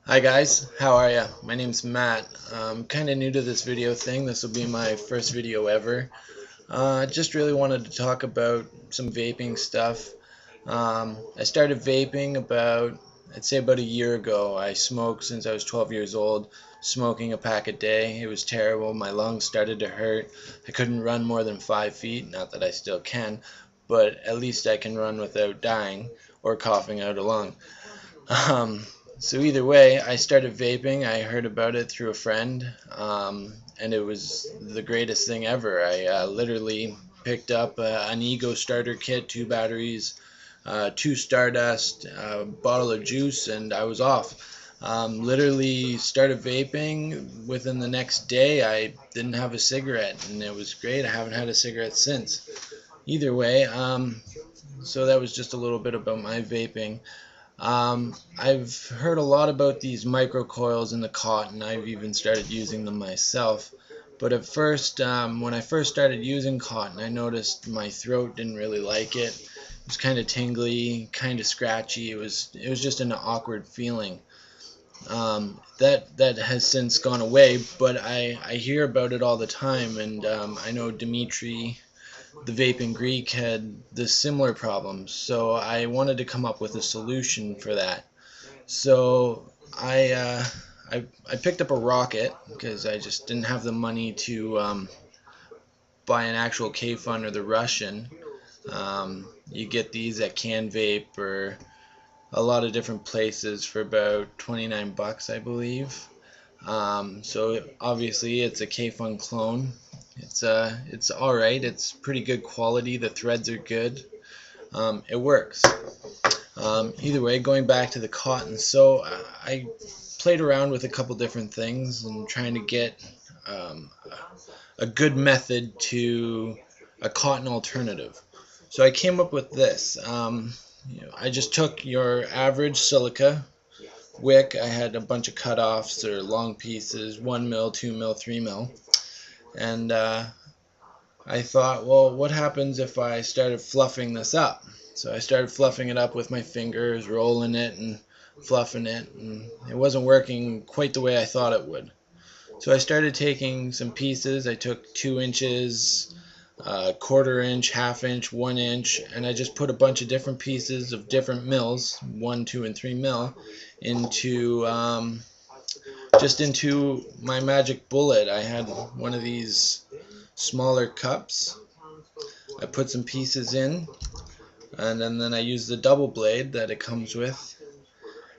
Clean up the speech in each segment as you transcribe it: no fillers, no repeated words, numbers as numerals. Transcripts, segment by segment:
Hi guys, how are ya? My name's Matt. I'm kind of new to this video thing. This will be my first video ever. Just really wanted to talk about some vaping stuff. I started vaping I'd say about a year ago. I smoked since I was 12 years old, smoking a pack a day. It was terrible. My lungs started to hurt. I couldn't run more than 5 feet. Not that I still can, but at least I can run without dying or coughing out a lung. Um, so either way, I started vaping. I heard about it through a friend, and it was the greatest thing ever. I literally picked up an Ego starter kit, 2 batteries, 2 Stardust, a bottle of juice, and I was off. Literally started vaping. Within the next day, I didn't have a cigarette, and it was great. I haven't had a cigarette since. Either way, so that was just a little bit about my vaping. I've heard a lot about these microcoils in the cotton. I've even started using them myself. But at first, when I first started using cotton, I noticed my throat didn't really like it. It was kind of tingly, kind of scratchy. It was just an awkward feeling. That has since gone away, but I hear about it all the time, and I know Dimitri, the vaping Greek, had the similar problems. So I wanted to come up with a solution for that. So I uh, I picked up a rocket because I just didn't have the money to buy an actual K-Fun or the Russian. You get these at Can Vape or a lot of different places for about 29 bucks, I believe. So obviously it's a K-Fun clone. It's all right. It's pretty good quality. The threads are good. It works. Either way, going back to the cotton, so I played around with a couple different things and trying to get um, a good method to a cotton alternative. So I came up with this. I just took your average silica wick. I had a bunch of cutoffs or long pieces, 1 mil, 2 mil, 3 mil, and I thought, well, what happens if I started fluffing this up? So I started fluffing it up with my fingers, rolling it and fluffing it, and it wasn't working quite the way I thought it would. So I started taking some pieces. I took 2 inches, quarter-inch, half-inch, 1 inch, and I just put a bunch of different pieces of different mils, 1, 2, and 3 mil, into just into my magic bullet. I had one of these smaller cups. I put some pieces in, and then I used the double blade that it comes with.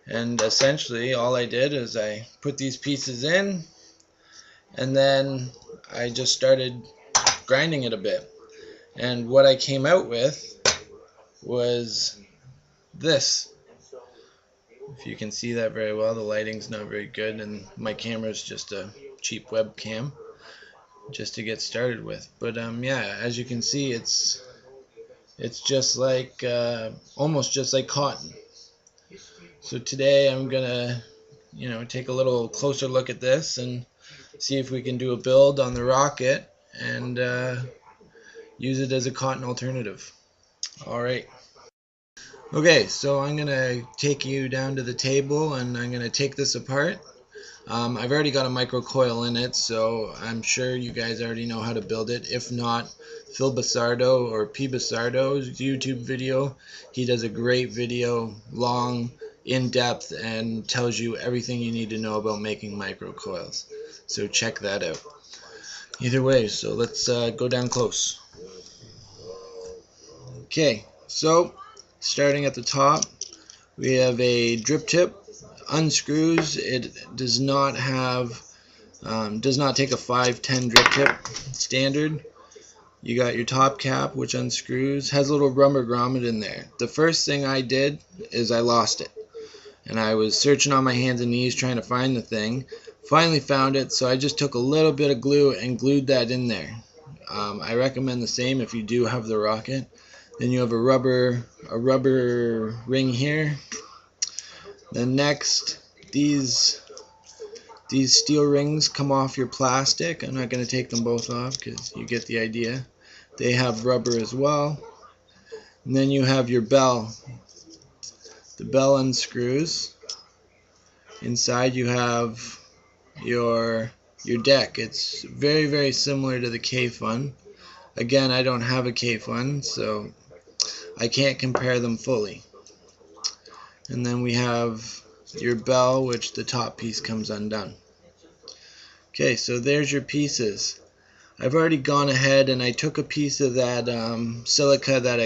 And essentially all I did is I put these pieces in, and then I just started grinding it a bit. And what I came out with was this. If you can see that very well, the lighting's not very good, and my camera's just a cheap webcam just to get started with. But yeah, as you can see, it's just like almost just like cotton. So today I'm gonna take a little closer look at this and see if we can do a build on the rocket and use it as a cotton alternative. Alright. Okay, so I'm gonna take you down to the table and I'm gonna take this apart. I've already got a microcoil in it, so I'm sure you guys already know how to build it. If not, Phil Basardo or P Basardo's YouTube video. He does a great video, long, in-depth, and tells you everything you need to know about making microcoils. So check that out. Either way, so let's go down close. Okay, so starting at the top, we have a drip tip. Unscrews. It does not have does not take a 510 drip tip standard. You got your top cap, which unscrews, has a little rubber grommet in there. The first thing I did is I lost it, and I was searching on my hands and knees trying to find the thing. Finally found it, so I just took a little bit of glue and glued that in there. I recommend the same if you do have the rocket. Then you have a rubber ring here. Then next, these steel rings come off your plastic. I'm not going to take them both off because you get the idea. They have rubber as well. And then you have your bell. The bell unscrews. Inside you have your deck. It's very, very similar to the K-Fun. Again, I don't have a K-Fun, so I can't compare them fully. And then we have your bell, which the top piece comes undone. Okay, so there's your pieces. I've already gone ahead and I took a piece of that silica that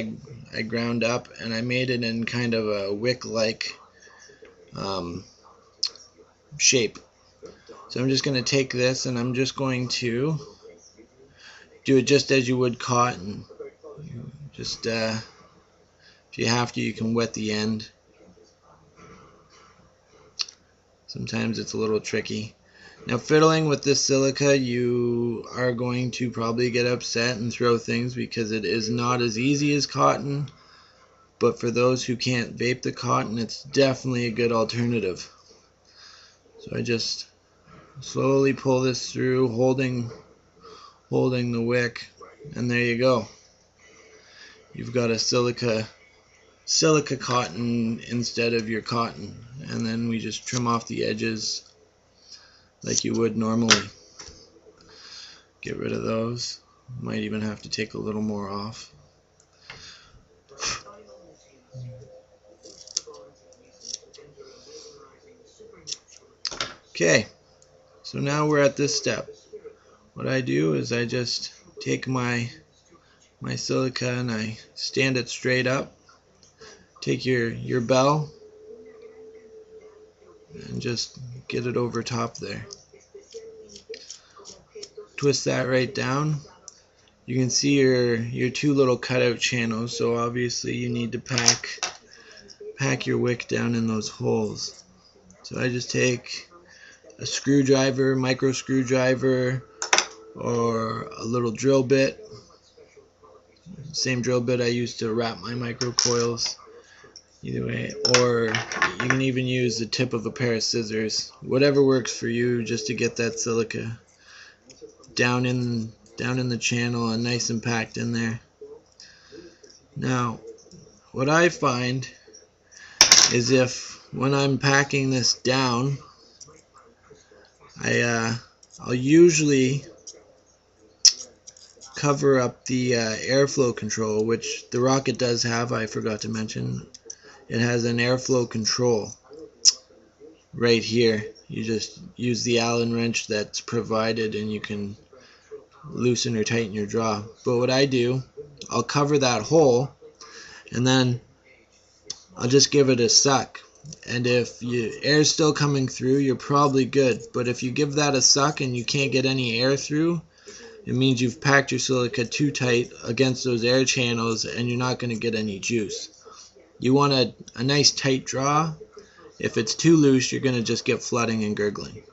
I ground up, and I made it in kind of a wick-like shape. So I'm just going to take this and I'm just going to do it just as you would cotton. Just if you have to, you can wet the end. Sometimes it's a little tricky. Now, fiddling with this silica, you are going to probably get upset and throw things because it is not as easy as cotton. But for those who can't vape the cotton, it's definitely a good alternative. So I just slowly pull this through, holding the wick, and there you go. You've got a silica cotton instead of your cotton. And then we just trim off the edges like you would normally. Get rid of those. Might even have to take a little more off. Okay, so now we're at this step. What I do is I just take my silica and I stand it straight up. Take your bell and just get it over top there. Twist that right down. You can see your two little cutout channels, so obviously you need to pack your wick down in those holes. So I just take a screwdriver, micro screwdriver, or a little drill bit. Same drill bit I use to wrap my micro coils. Either way, or you can even use the tip of a pair of scissors. Whatever works for you, just to get that silica down in the channel and nice and packed in there. Now, what I find is if when I'm packing this down, I'll usually cover up the airflow control, which the Rocket does have. I forgot to mention. It has an airflow control right here. You just use the Allen wrench that's provided and you can loosen or tighten your draw. But what I do, I'll cover that hole and then I'll just give it a suck. And if air's still coming through, you're probably good. But if you give that a suck and you can't get any air through, it means you've packed your silica too tight against those air channels and you're not going to get any juice. You want a nice tight draw. If it's too loose, you're going to just get flooding and gurgling.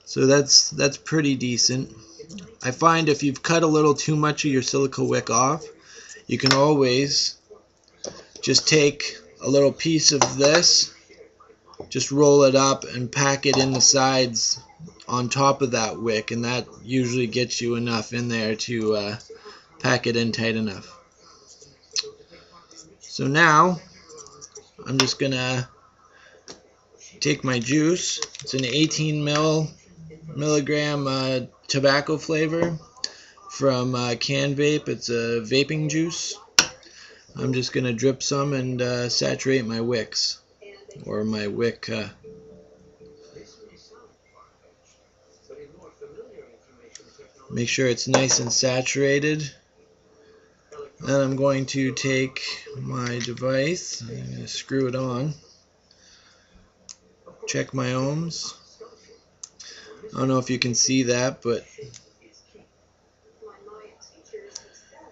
So that's pretty decent. I find if you've cut a little too much of your silica wick off, you can always just take a little piece of this, just roll it up and pack it in the sides on top of that wick, and that usually gets you enough in there to pack it in tight enough. So now I'm just gonna take my juice. It's an 18 milligram tobacco flavor from Can Vape. It's a vaping juice. I'm just gonna drip some and saturate my wicks, or my wick. Make sure it's nice and saturated. Then I'm going to take my device, I'm going to screw it on, check my ohms. I don't know if you can see that, but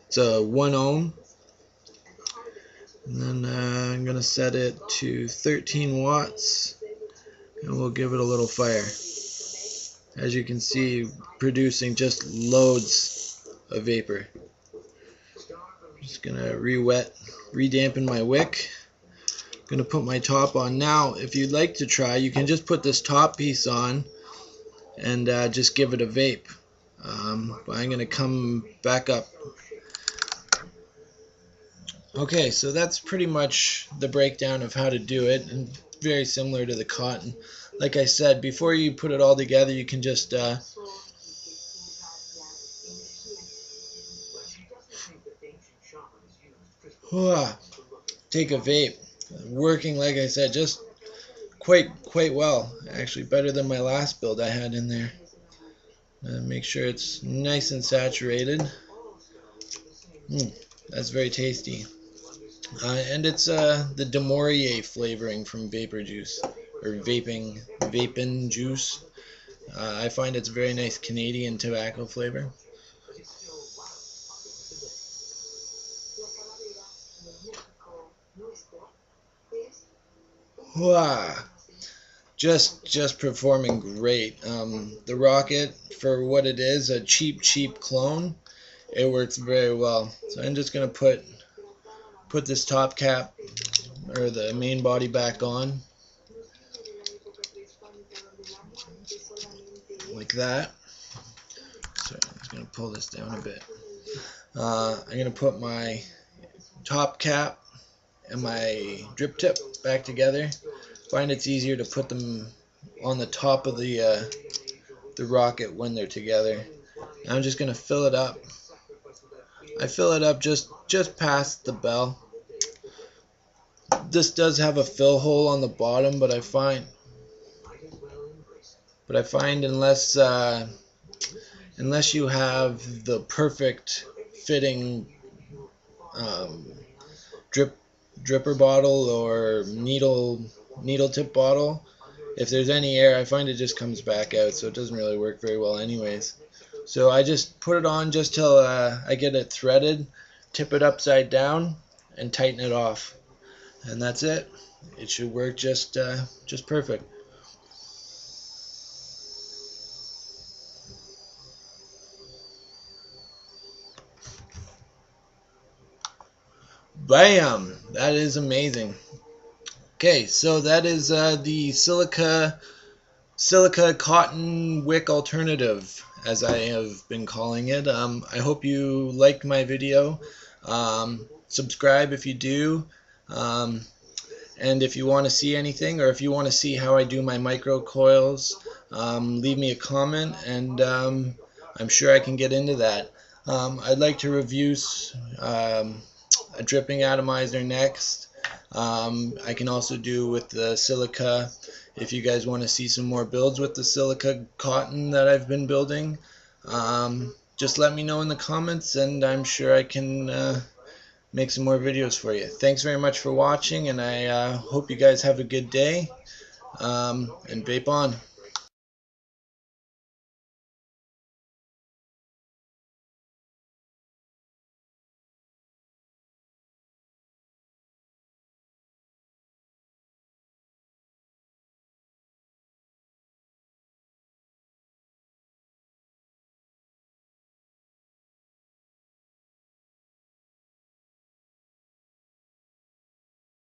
it's a 1 ohm. And then I'm going to set it to 13 watts and we'll give it a little fire. As you can see, producing just loads of vapor. Just gonna re-dampen my wick. Gonna put my top on. Now, if you'd like to try, you can just put this top piece on and just give it a vape. But I'm gonna come back up. Okay, so that's pretty much the breakdown of how to do it. And very similar to the cotton. Like I said, before you put it all together, you can just take a vape. Working, like I said, just quite well. Actually, better than my last build I had in there. Make sure it's nice and saturated. That's very tasty. And it's the Demorier flavoring from Vapor Juice, or Vapin Juice. I find it's very nice Canadian tobacco flavor. Wow. Just performing great. The Rocket, for what it is, a cheap clone, it works very well. So I'm just gonna put this top cap or the main body back on like that. So I'm just gonna pull this down a bit. I'm gonna put my top cap and my drip tip back together. Find it's easier to put them on the top of the Rocket when they're together. And I'm just gonna fill it up. I fill it up just past the bell. This does have a fill hole on the bottom, but I find unless you have the perfect fitting dripper bottle or needle tip bottle, if there's any air, I find it just comes back out, so it doesn't really work very well anyways. So I just put it on just till I get it threaded, tip it upside down, and tighten it off, and that's it. It should work just perfect. Bam! That is amazing. Okay, so that is the Silica cotton wick alternative, as I have been calling it. I hope you liked my video. Subscribe if you do. And if you want to see anything, or if you want to see how I do my micro coils, leave me a comment, and I'm sure I can get into that. I'd like to review a dripping atomizer next. I can also do with the Silica. If you guys want to see some more builds with the Silica cotton that I've been building, just let me know in the comments, and I'm sure I can make some more videos for you. Thanks very much for watching, and I hope you guys have a good day, and vape on.